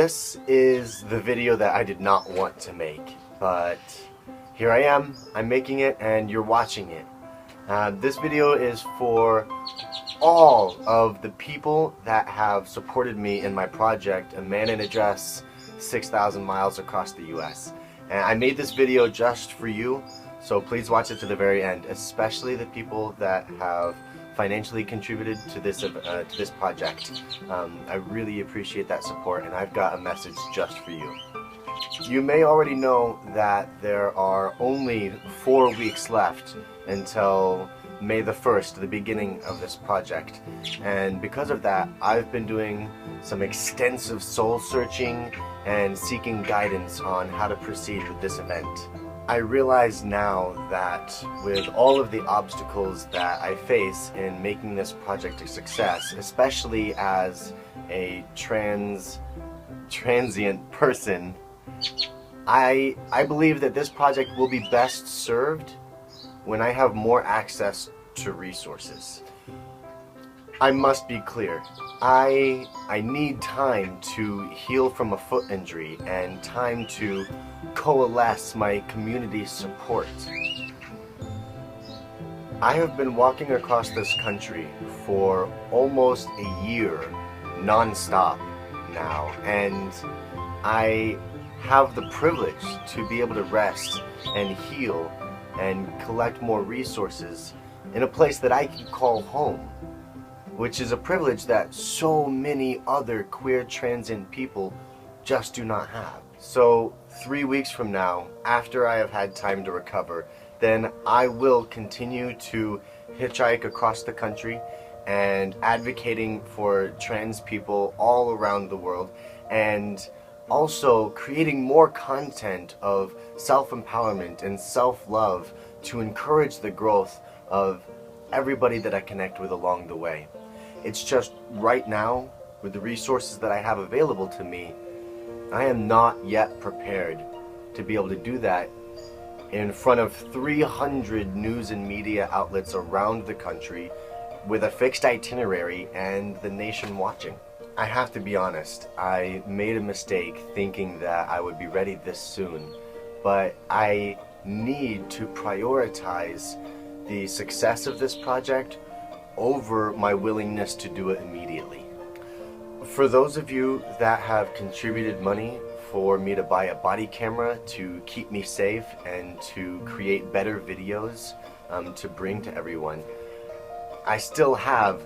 This is the video that I did not want to make, but here I am, I'm making it and you're watching it. This video is for all of the people that have supported me in my project, A Man and a Dress, 6,000 miles across the US. And I made this video just for you, so please watch it to the very end, especially the people that have financially contributed to this project. I really appreciate that support, and I've got a message just for you. You may already know that there are only 4 weeks left until May the 1st, the beginning of this project. And because of that, I've been doing some extensive soul searching and seeking guidance on how to proceed with this event. I realize now that with all of the obstacles that I face in making this project a success, especially as a transient person, I believe that this project will be best served when I have more access to resources. I must be clear, I need time to heal from a foot injury and time to coalesce my community support. I have been walking across this country for almost a year non-stop now, and I have the privilege to be able to rest and heal and collect more resources in a place that I can call home, which is a privilege that so many other queer transient people just do not have. So 3 weeks from now, after I have had time to recover, then I will continue to hitchhike across the country and advocating for trans people all around the world, and also creating more content of self-empowerment and self-love to encourage the growth of everybody that I connect with along the way. It's just right now, with the resources that I have available to me, I am not yet prepared to be able to do that in front of 300 news and media outlets around the country with a fixed itinerary and the nation watching. I have to be honest, I made a mistake thinking that I would be ready this soon, but I need to prioritize the success of this project over my willingness to do it immediately. For those of you that have contributed money for me to buy a body camera to keep me safe and to create better videos to bring to everyone, I still have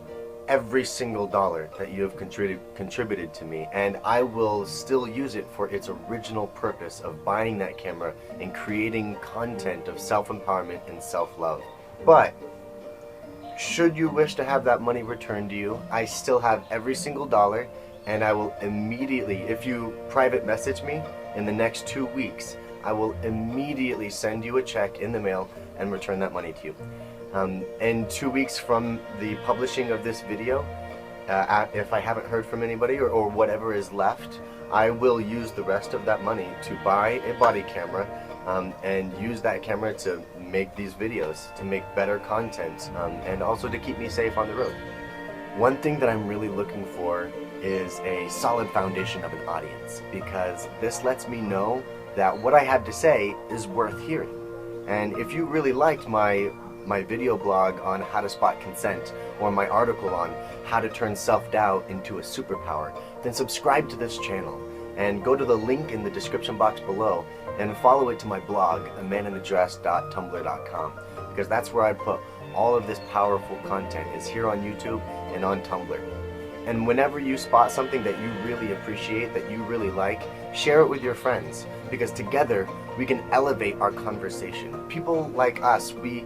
every single dollar that you have contributed to me, and I will still use it for its original purpose of buying that camera and creating content of self-empowerment and self-love. But should you wish to have that money returned to you, I still have every single dollar, and I will immediately, if you private message me in the next 2 weeks, I will immediately send you a check in the mail and return that money to you. In 2 weeks from the publishing of this video, if I haven't heard from anybody or whatever is left, I will use the rest of that money to buy a body camera and use that camera to make these videos, to make better content, and also to keep me safe on the road. One thing that I'm really looking for is a solid foundation of an audience, because this lets me know that what I have to say is worth hearing. And if you really liked my video blog on how to spot consent, or my article on how to turn self-doubt into a superpower, then subscribe to this channel and go to the link in the description box below and follow it to my blog, amanandaddress.tumblr.com, because that's where I put all of this powerful content, is here on YouTube and on Tumblr. And whenever you spot something that you really appreciate, that you really like, share it with your friends, because together we can elevate our conversation. People like us, we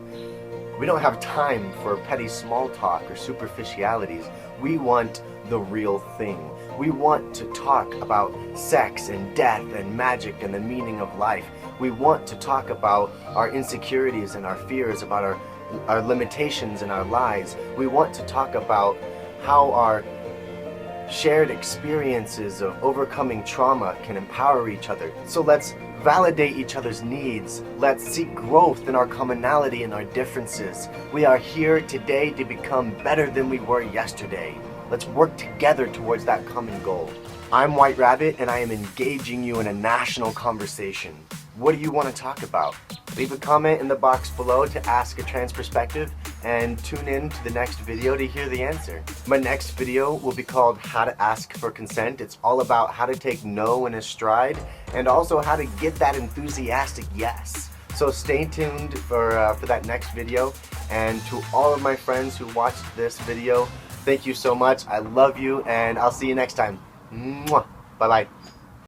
don't have time for petty small talk or superficialities. We want the real thing. We want to talk about sex and death and magic and the meaning of life. We want to talk about our insecurities and our fears, about our limitations and our lies. We want to talk about how our shared experiences of overcoming trauma can empower each other. So let's validate each other's needs. Let's seek growth in our commonality and our differences. We are here today to become better than we were yesterday. Let's work together towards that common goal. I'm White Rabbit, and I am engaging you in a national conversation. What do you want to talk about? Leave a comment in the box below to ask a trans perspective, and tune in to the next video to hear the answer. My next video will be called How to Ask for Consent. It's all about how to take no in a stride, and also how to get that enthusiastic yes. So stay tuned for that next video. And to all of my friends who watched this video, thank you so much. I love you, and I'll see you next time. Mwah. Bye-bye.